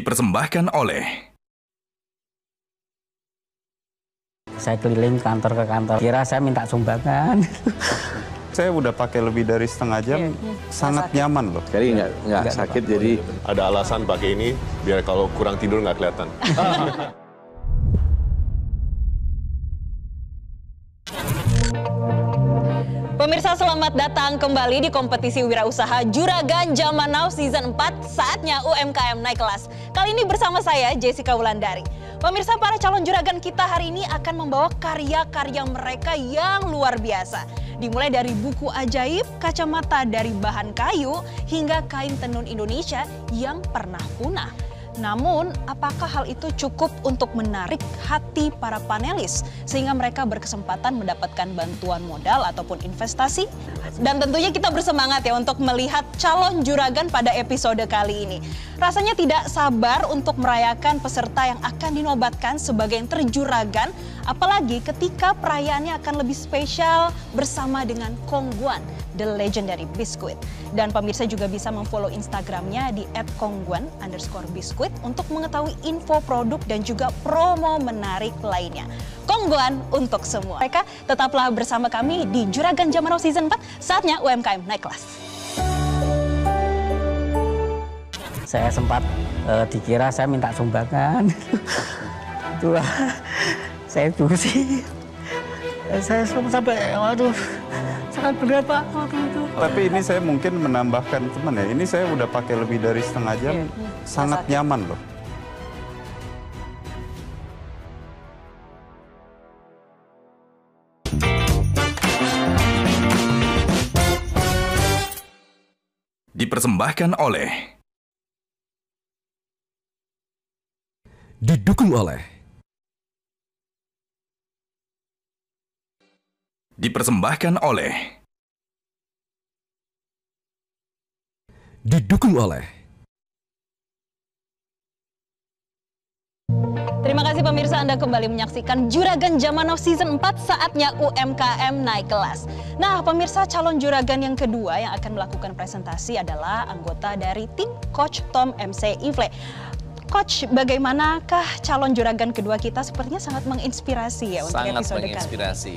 Dipersembahkan oleh saya keliling kantor ke kantor, kira saya minta sumbangan. Saya udah pakai lebih dari setengah jam, sangat nyaman loh. Jadi nggak sakit, jadi ada alasan pakai ini biar kalau kurang tidur nggak kelihatan. Pemirsa, selamat datang kembali di kompetisi wirausaha Juragan Zaman Now Season 4. Saatnya UMKM naik kelas. Kali ini bersama saya, Jessica Wulandari. Pemirsa, para calon juragan kita hari ini akan membawa karya-karya mereka yang luar biasa. Dimulai dari buku ajaib, kacamata dari bahan kayu, hingga kain tenun Indonesia yang pernah punah. Namun, apakah hal itu cukup untuk menarik hati para panelis sehingga mereka berkesempatan mendapatkan bantuan modal ataupun investasi? Dan tentunya kita bersemangat ya untuk melihat calon juragan pada episode kali ini. Rasanya tidak sabar untuk merayakan peserta yang akan dinobatkan sebagai terjuragan, apalagi ketika perayaannya akan lebih spesial bersama dengan Kongguan, the legendary biskuit. Dan pemirsa juga bisa memfollow Instagramnya di @kongguan_biskuit untuk mengetahui info produk dan juga promo menarik lainnya. Kongguan untuk semua. Mereka tetaplah bersama kami di Juragan Zaman Now Season 4, saatnya UMKM naik kelas. Saya sempat dikira saya minta sumbangan. Itu saya pusing. Saya sampai, waduh, sangat berat Pak waktu itu. Tapi ini saya mungkin menambahkan teman ya, ini saya udah pakai lebih dari setengah jam, sangat nyaman loh. dipersembahkan oleh Didukung oleh Dipersembahkan oleh Didukung oleh Terima kasih pemirsa, Anda kembali menyaksikan Juragan Zaman Now Season 4, saatnya UMKM naik kelas. Nah pemirsa, calon juragan yang kedua yang akan melakukan presentasi adalah anggota dari tim Coach Tom MC Ifle. Coach, bagaimanakah calon juragan kedua kita? Sepertinya sangat menginspirasi ya untuk sangat episode menginspirasi.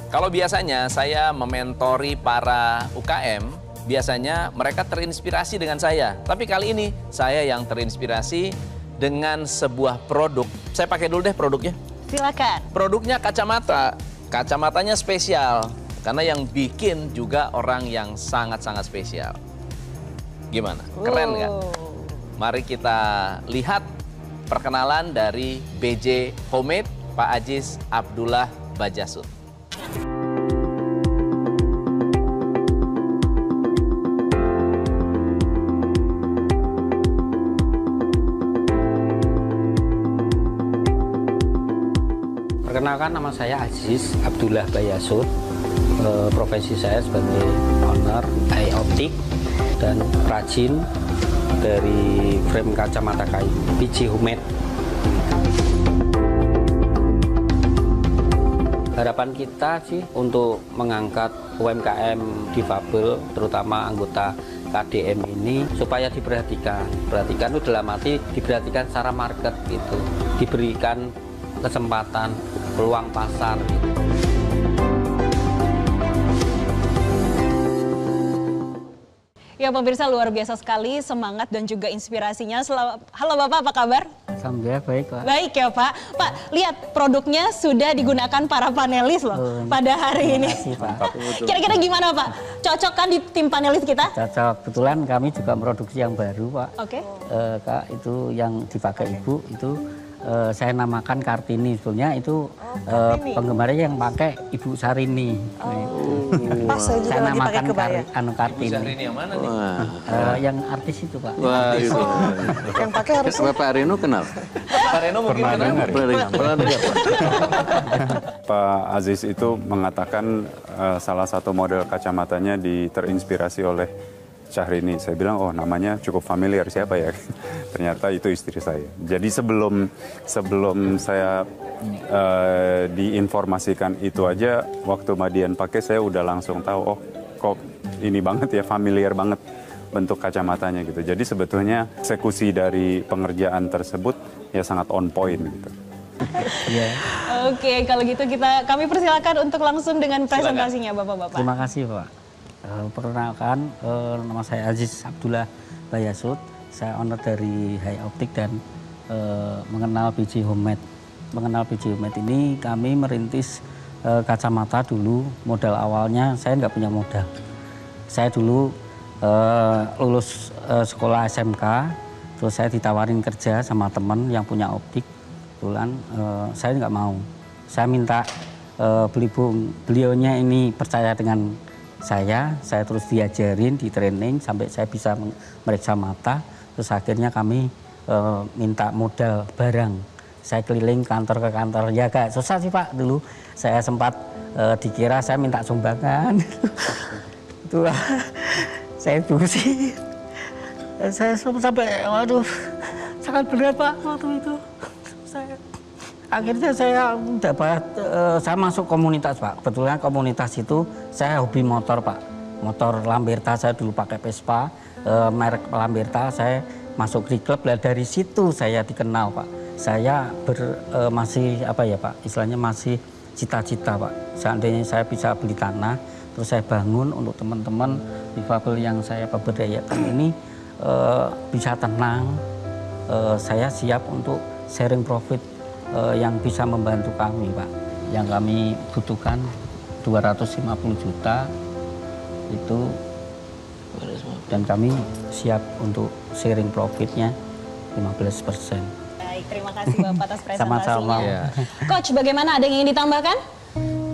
Kalau biasanya saya mementori para UKM, biasanya mereka terinspirasi dengan saya. Tapi kali ini saya yang terinspirasi dengan sebuah produk. Saya pakai dulu deh produknya. Silakan. Produknya kacamata. Kacamatanya spesial karena yang bikin juga orang yang sangat-sangat spesial. Gimana? Keren nggak? Mari kita lihat perkenalan dari BJ Homemade, Pak Aziz Abdullah Bajasut. Perkenalkan, nama saya Aziz Abdullah Bajasut. Profesi saya sebagai owner Optik dan perajin dari frame kacamata kayu BJ Homemade. Harapan kita sih untuk mengangkat UMKM difabel, terutama anggota KDM ini, supaya diperhatikan. Perhatikan itu dalam arti diperhatikan secara market gitu, diberikan kesempatan, peluang pasar gitu. Ya pemirsa, luar biasa sekali semangat dan juga inspirasinya. Halo Bapak, apa kabar? Alhamdulillah baik Pak. Baik ya Pak. Pak, lihat produknya sudah digunakan para panelis loh pada hari ini. Terima kasih Pak. Kira-kira gimana Pak? Cocok kan di tim panelis kita? Cocok. Kebetulan kami juga produksi yang baru Pak. Oke. Kak, itu yang dipakai Ibu itu saya namakan Kartini. Sebetulnya itu penggemarnya yang pakai Ibu Sarini. Pas saya juga Saya lagi namakan pakai kebaya. Kartini. Syahrini yang mana nih? Yang artis itu Pak. Wah, itu. Yang pakai harus Pak Reno kenal? Pak Reno mungkin Pernah kenal? dengar. Pernah dengar, Pak. Pak Aziz itu mengatakan salah satu model kacamatanya terinspirasi oleh Syahrini. Saya bilang, oh namanya cukup familiar, siapa ya? Ternyata itu istri saya. Jadi sebelum saya diinformasikan itu aja, waktu Madian pakai saya udah langsung tahu, oh kok ini banget ya, familiar banget bentuk kacamatanya gitu. Jadi sebetulnya eksekusi dari pengerjaan tersebut ya sangat on point gitu. Oke, kalau gitu kami persilakan untuk langsung dengan presentasinya Bapak-bapak. Terima kasih Pak. Perkenalkan, nama saya Aziz Abdullah Bayasud. Saya owner dari Hai Optik dan mengenal BJ Homemade. Mengenal BJ Homemade ini kami merintis kacamata dulu. Modal awalnya saya nggak punya modal. Saya dulu lulus sekolah SMK, terus saya ditawarin kerja sama teman yang punya optik. Kebetulan saya nggak mau. Saya minta beliaunya ini percaya dengan saya terus diajarin, di training sampai saya bisa meriksa mata. Terus akhirnya kami minta modal barang. Saya keliling kantor ke kantor, ya agak susah sih Pak dulu. Saya sempat dikira saya minta sumbangan. Itu saya pusing. Saya sampai, waduh, sangat berat Pak waktu itu. Akhirnya saya dapat, saya masuk komunitas Pak. Kebetulan komunitas itu saya hobi motor Pak. Motor Lamberta, saya dulu pakai Vespa, merek Lamberta, saya masuk di klub. Dari situ saya dikenal Pak. Saya masih apa ya Pak, istilahnya masih cita-cita Pak. Seandainya saya bisa beli tanah, terus saya bangun untuk teman-teman difabel yang saya pemberdayaan ini bisa tenang. Saya siap untuk sharing profit yang bisa membantu kami Pak. Yang kami butuhkan 250 juta itu, dan kami siap untuk sharing profitnya 15%. Baik, terima kasih Bapak atas presentasinya. Sama-sama. Coach, bagaimana, ada yang ingin ditambahkan?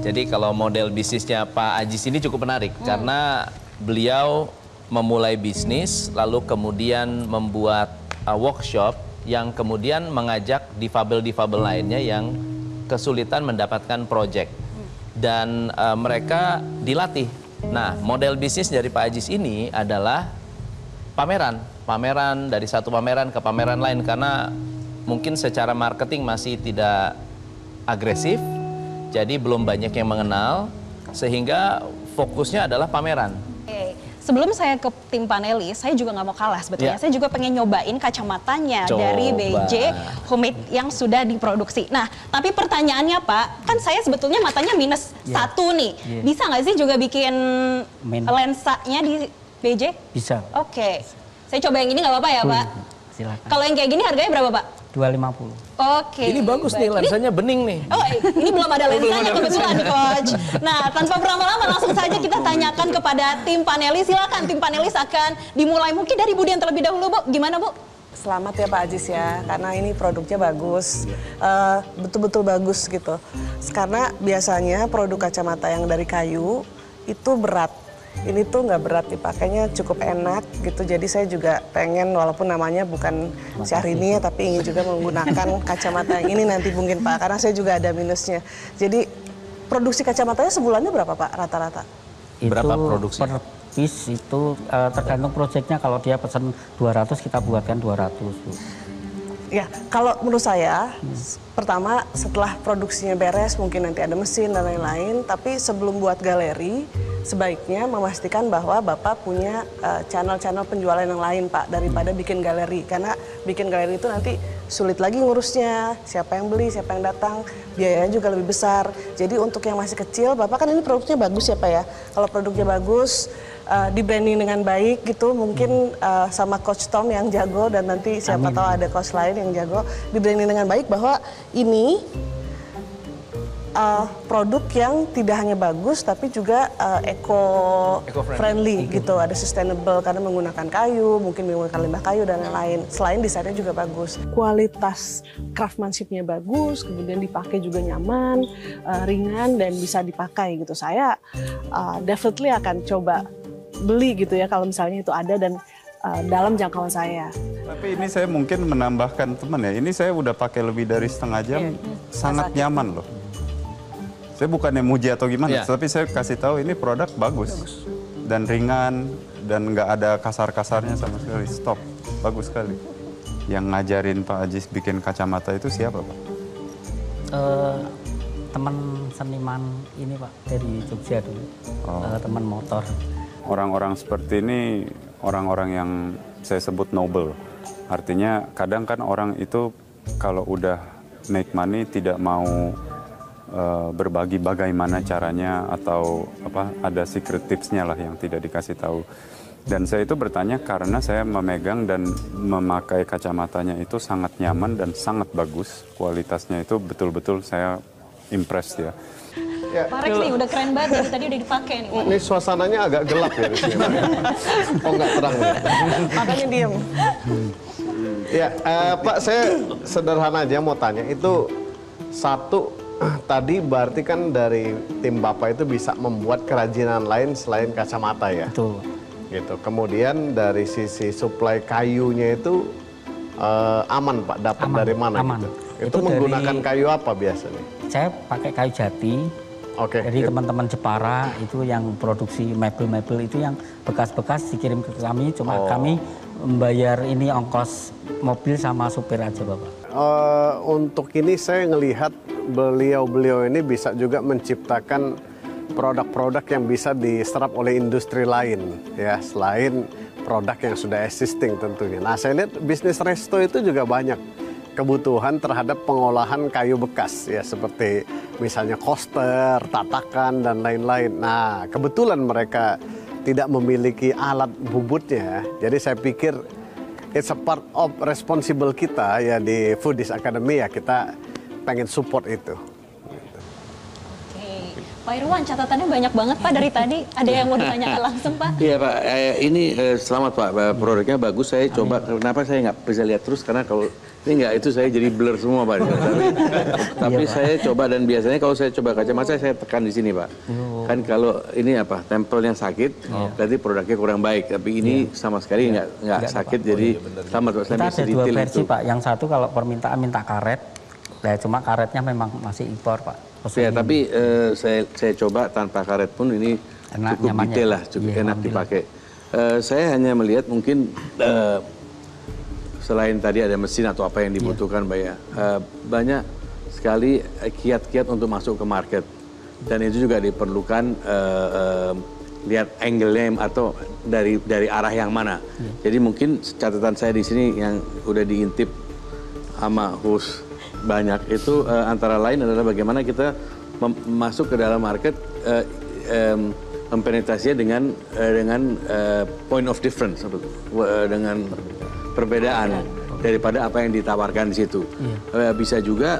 Jadi kalau model bisnisnya Pak Aziz ini cukup menarik karena beliau memulai bisnis lalu kemudian membuat workshop yang kemudian mengajak difabel-difabel lainnya yang kesulitan mendapatkan proyek. Dan mereka dilatih. Nah, model bisnis dari Pak Aziz ini adalah pameran. Pameran dari satu pameran ke pameran lain karena mungkin secara marketing masih tidak agresif. Jadi belum banyak yang mengenal sehingga fokusnya adalah pameran. Sebelum saya ke tim panelis, saya juga nggak mau kalah sebetulnya. Saya juga pengen nyobain kacamatanya dari BJ Homemade yang sudah diproduksi. Nah, tapi pertanyaannya Pak, kan saya sebetulnya matanya minus 1 nih. Bisa nggak sih juga bikin lensanya di BJ? Bisa. Oke. Saya coba yang ini nggak apa-apa ya Pak? Silakan. Kalau yang kayak gini harganya berapa Pak? 250. Oke. Ini bagus nih, lensanya bening nih. Oh, ini belum ada lensanya kebetulan Coach. Nah, tanpa berlama-lama langsung saja kita tanyakan kepada tim panelis. Silakan tim panelis akan dimulai mungkin dari Bu Dian terlebih dahulu, Bu. Gimana, Bu? Selamat ya Pak Aziz ya, karena ini produknya bagus, betul-betul bagus gitu. Karena biasanya produk kacamata yang dari kayu itu berat. Ini tuh nggak berat dipakainya, cukup enak gitu. Jadi saya juga pengen, walaupun namanya bukan Syahrini ya, tapi ingin juga menggunakan kacamata yang ini nanti mungkin Pak, karena saya juga ada minusnya. Jadi produksi kacamatanya sebulannya berapa Pak rata-rata? Berapa produksi? Per piece itu tergantung proyeknya. Kalau dia pesan 200, kita buatkan 200 Bu. Ya, kalau menurut saya, pertama setelah produksinya beres, mungkin nanti ada mesin dan lain-lain, tapi sebelum buat galeri, sebaiknya memastikan bahwa Bapak punya channel-channel penjualan yang lain Pak, daripada bikin galeri. Karena bikin galeri itu nanti sulit lagi ngurusnya, siapa yang beli, siapa yang datang, biayanya juga lebih besar. Jadi untuk yang masih kecil, Bapak kan ini produknya bagus ya Pak ya. Kalau produknya bagus, di branding dengan baik gitu, mungkin sama Coach Tom yang jago, dan nanti siapa tahu ada coach lain yang jago, di branding dengan baik bahwa ini produk yang tidak hanya bagus tapi juga eco-friendly gitu, ada sustainable karena menggunakan kayu, mungkin menggunakan limbah kayu dan lain-lain. Selain desainnya juga bagus, kualitas craftsmanship-nya bagus, kemudian dipakai juga nyaman, ringan dan bisa dipakai gitu. Saya definitely akan coba beli gitu ya kalau misalnya itu ada dan dalam jangkauan saya. Tapi ini saya mungkin menambahkan teman ya, ini saya udah pakai lebih dari setengah jam, sangat nyaman loh. Saya bukannya muji atau gimana, tapi saya kasih tahu ini produk bagus dan ringan dan nggak ada kasar-kasarnya sama sekali. Stop, bagus sekali. Yang ngajarin Pak Aziz bikin kacamata itu siapa Pak? Teman seniman ini Pak dari Jogja dulu, teman motor. Orang-orang seperti ini orang-orang yang saya sebut noble. Artinya kadang kan orang itu kalau udah make money tidak mau berbagi bagaimana caranya atau ada secret tipsnya lah yang tidak dikasih tahu. Dan saya itu bertanya karena saya memegang dan memakai kacamatanya itu sangat nyaman dan sangat bagus. Kualitasnya itu betul-betul saya impressed ya. Pak Rex nih udah keren banget, dari tadi udah dipakai nih. Ini suasananya agak gelap ya di sini. Oh nggak terang ya? Makanya diem. Ya, Pak, saya sederhana aja mau tanya. Itu satu, tadi berarti kan dari tim Bapak itu bisa membuat kerajinan lain selain kacamata ya? Betul. Gitu. Kemudian dari sisi suplai kayunya itu aman Pak, dapat dari mana aman. gitu? Itu menggunakan kayu apa biasanya? Saya pakai kayu jati. Oke. Jadi teman-teman Jepara itu yang produksi mebel-mebel itu yang bekas-bekas dikirim ke kami, cuma kami membayar ini ongkos mobil sama supir aja Bapak. Untuk ini saya ngelihat beliau-beliau ini bisa juga menciptakan produk-produk yang bisa diserap oleh industri lain ya, selain produk yang sudah existing tentunya. Nah, saya lihat bisnis resto itu juga banyak kebutuhan terhadap pengolahan kayu bekas ya, seperti misalnya coaster, tatakan dan lain-lain. Nah, kebetulan mereka tidak memiliki alat bubutnya. Jadi saya pikir it's a part of responsible kita ya di Foodies Academy ya, kita pengen support itu. Pak Irwan, catatannya banyak banget Pak dari tadi. Ada yang mau ditanyakan langsung Pak? Iya Pak, ini selamat Pak, produknya bagus. Saya coba, kenapa saya nggak bisa lihat terus, karena kalau ini nggak itu saya jadi blur semua Pak. Tapi saya coba, dan biasanya kalau saya coba kacamata saya tekan di sini Pak. Kan kalau ini apa, tempelnya sakit, berarti produknya kurang baik. Tapi ini sama sekali nggak sakit, jadi selamat Pak. Kita ada dua versi Pak, yang satu kalau permintaan minta karet, nah cuma karetnya memang masih impor Pak. Ya, tapi saya coba tanpa karet pun ini enak, cukup detail lah, cukup enak dipakai. Saya hanya melihat mungkin selain tadi ada mesin atau apa yang dibutuhkan banyak sekali kiat-kiat untuk masuk ke market, dan itu juga diperlukan lihat angle-nya atau dari arah yang mana. Jadi mungkin catatan saya di sini yang udah diintip sama host banyak itu antara lain adalah bagaimana kita masuk ke dalam market, mempenetrasinya dengan point of difference, dengan perbedaan daripada apa yang ditawarkan di situ. Bisa juga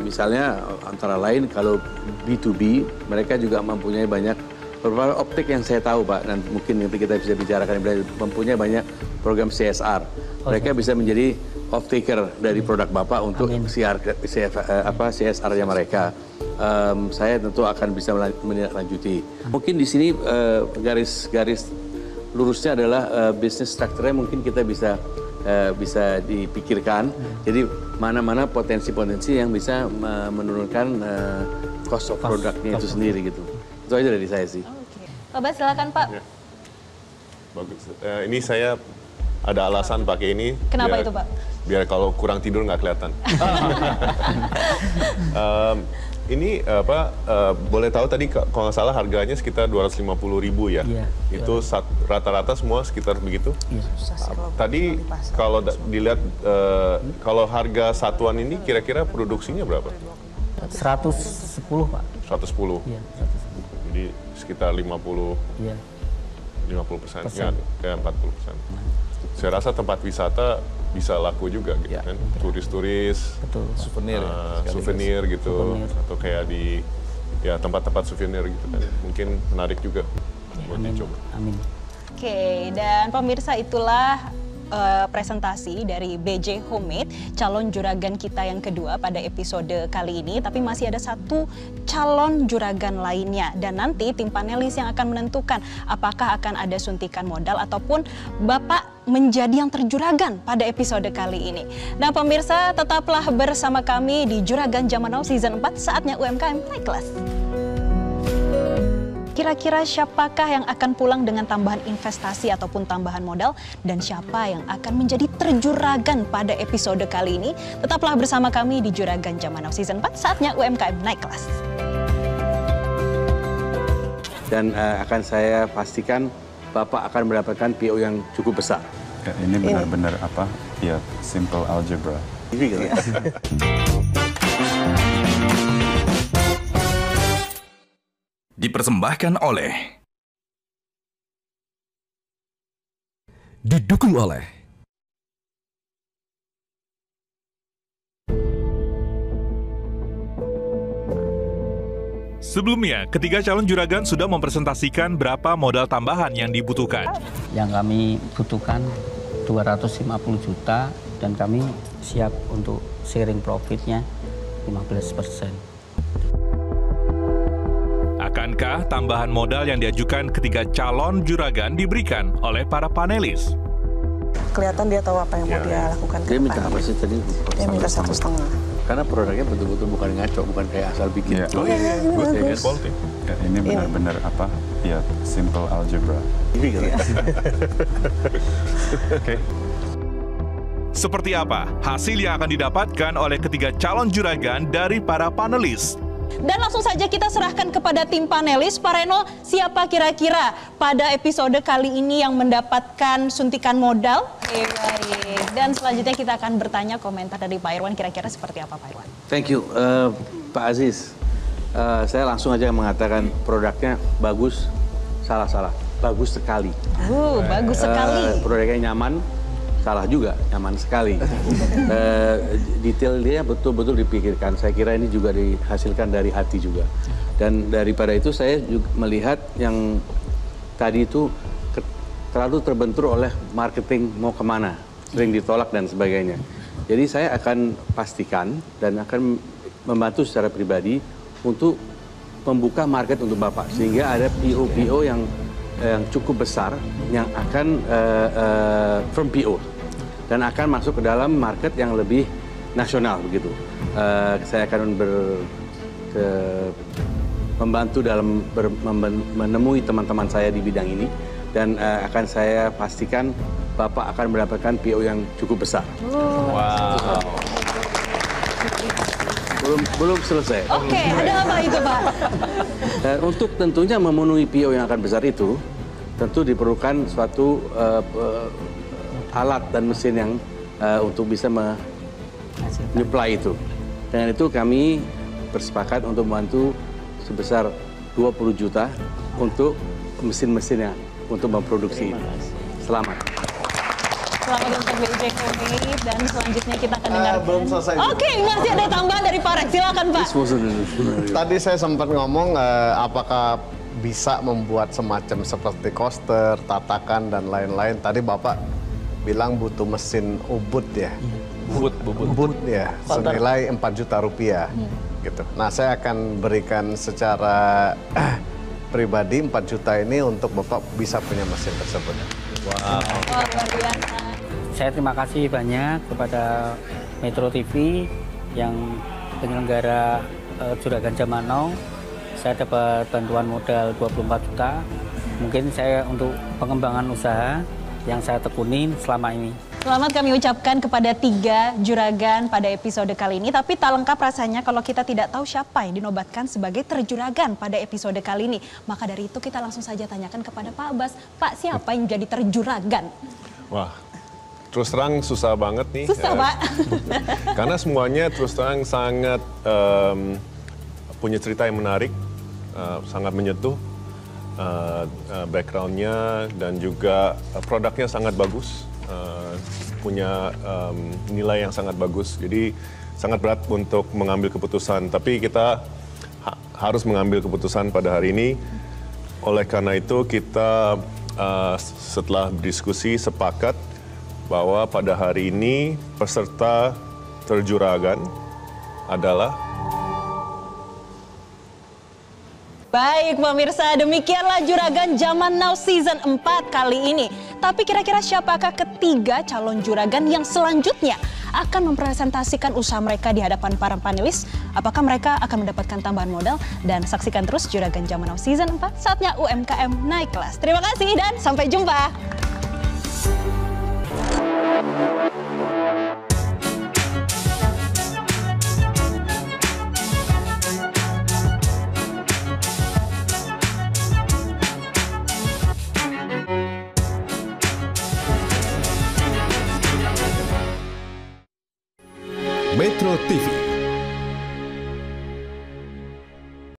misalnya antara lain kalau B2B mereka juga mempunyai banyak beberapa optik yang saya tahu Pak, dan mungkin nanti kita bisa bicarakan, mempunyai banyak program CSR. Mereka bisa menjadi off taker dari produk Bapak untuk CSR-nya mereka. Saya tentu akan bisa menindaklanjuti. Mungkin di sini garis lurusnya adalah bisnis strukturnya mungkin kita bisa dipikirkan. Jadi mana-mana potensi-potensi yang bisa menurunkan cost of produknya itu sendiri gitu. Itu aja dari saya sih. Pak Bas, silakan Pak. Ya. Bagus. Ini saya ada alasan pakai ini. Kenapa itu Pak? Biar kalau kurang tidur nggak kelihatan. Ini boleh tahu tadi kalau nggak salah harganya sekitar 250.000 ya. Iya. Itu rata-rata semua sekitar begitu. Iya. Tadi kalau dilihat kalau harga satuan ini kira-kira produksinya berapa? 110 Pak. 110. Iya, 110. Jadi sekitar 50. Iya. 50%, ya 40%. Saya rasa tempat wisata bisa laku juga gitu kan, turis-turis, souvenir gitu, atau kayak di tempat-tempat souvenir gitu kan, mungkin menarik juga buat dicoba. Amin. Oke, dan pemirsa itulah presentasi dari BJ Homemade, calon juragan kita yang kedua pada episode kali ini. Tapi masih ada satu calon juragan lainnya, dan nanti tim panelis yang akan menentukan apakah akan ada suntikan modal ataupun Bapak menjadi yang terjuragan pada episode kali ini. Nah pemirsa, tetaplah bersama kami di Juragan Zaman Now Season 4, saatnya UMKM naik kelas. Kira-kira siapakah yang akan pulang dengan tambahan investasi ataupun tambahan modal, dan siapa yang akan menjadi terjuragan pada episode kali ini? Tetaplah bersama kami di Juragan Zaman Now Season 4, saatnya UMKM naik kelas. Dan akan saya pastikan Bapak akan mendapatkan PO yang cukup besar. Ya, ini benar-benar apa? Ya, simple algebra. Dipersembahkan oleh Didukung oleh Sebelumnya, ketiga calon juragan sudah mempresentasikan berapa modal tambahan yang dibutuhkan. Yang kami butuhkan 250 juta dan kami siap untuk sharing profitnya 15%. Akankah tambahan modal yang diajukan ketiga calon juragan diberikan oleh para panelis? Kelihatan dia tahu apa yang mau dia lakukan ke Dia minta depan. apa sih tadi? Dia minta 1,5. Karena produknya betul-betul bukan ngaco, bukan kayak asal bikin. Ya. Oh, iya, bagus. Ya, ini benar-benar apa? Ya, simple algebra. Oke. Seperti apa hasil yang akan didapatkan oleh ketiga calon juragan dari para panelis? Dan langsung saja kita serahkan kepada tim panelis. Pak Reno, siapa kira-kira pada episode kali ini yang mendapatkan suntikan modal? Baik. Dan selanjutnya kita akan bertanya komentar dari Pak Irwan, kira-kira seperti apa Pak Irwan? Thank you, Pak Aziz. Saya langsung aja mengatakan produknya bagus, salah. Bagus sekali. Bagus sekali. Produknya nyaman, salah juga, nyaman sekali. Detail dia betul-betul dipikirkan. Saya kira ini juga dihasilkan dari hati juga. Dan daripada itu saya juga melihat yang tadi itu terlalu terbentur oleh marketing mau kemana, sering ditolak dan sebagainya. Jadi saya akan pastikan dan akan membantu secara pribadi untuk membuka market untuk Bapak. Sehingga ada PO-PO yang cukup besar yang akan firm PO. Dan akan masuk ke dalam market yang lebih nasional begitu. Saya akan membantu dalam menemui teman-teman saya di bidang ini dan akan saya pastikan Bapak akan mendapatkan PO yang cukup besar. Wow. Belum selesai. Oke, ada apa itu Pak? Untuk tentunya memenuhi PO yang akan besar itu, tentu diperlukan suatu alat dan mesin yang untuk bisa menyuplai itu. Dengan itu kami bersepakat untuk membantu sebesar 20 juta untuk mesin-mesin yang untuk memproduksi ini. Selamat. Selamat untuk BJ Komit dan selanjutnya kita akan dengarkan. Belum selesai. Oke, masih ada tambahan dari Pak Rex. Silakan Pak. Tadi saya sempat ngomong apakah bisa membuat semacam seperti coaster, tatakan dan lain-lain. Tadi Bapak bilang butuh mesin ubud ya. Ubud ya, senilai 4 juta rupiah. Gitu. Nah, saya akan berikan secara pribadi 4 juta ini untuk Bapak bisa punya mesin tersebut. Wow, luar biasa. Saya terima kasih banyak kepada Metro TV yang penyelenggara Juragan Zaman Now. Saya dapat bantuan modal 24 juta. Mungkin saya untuk pengembangan usaha yang saya tekunin selama ini. Selamat kami ucapkan kepada 3 juragan pada episode kali ini. Tapi tak lengkap rasanya kalau kita tidak tahu siapa yang dinobatkan sebagai terjuragan pada episode kali ini. Maka dari itu kita langsung saja tanyakan kepada Pak Abbas. Pak, siapa yang jadi terjuragan? Wah, terus terang susah banget nih. Susah Pak. Karena semuanya terus terang sangat punya cerita yang menarik, sangat menyentuh. Backgroundnya dan juga produknya sangat bagus. Punya nilai yang sangat bagus, jadi sangat berat untuk mengambil keputusan. Tapi kita harus mengambil keputusan pada hari ini. Oleh karena itu kita setelah berdiskusi sepakat bahwa pada hari ini peserta terjuragan adalah Baik pemirsa, demikianlah Juragan Zaman Now Season 4 kali ini. Tapi kira-kira siapakah ketiga calon juragan yang selanjutnya akan mempresentasikan usaha mereka di hadapan para panelis? Apakah mereka akan mendapatkan tambahan modal? Dan saksikan terus Juragan Zaman Now Season 4, saatnya UMKM naik kelas. Terima kasih dan sampai jumpa. Metro TV.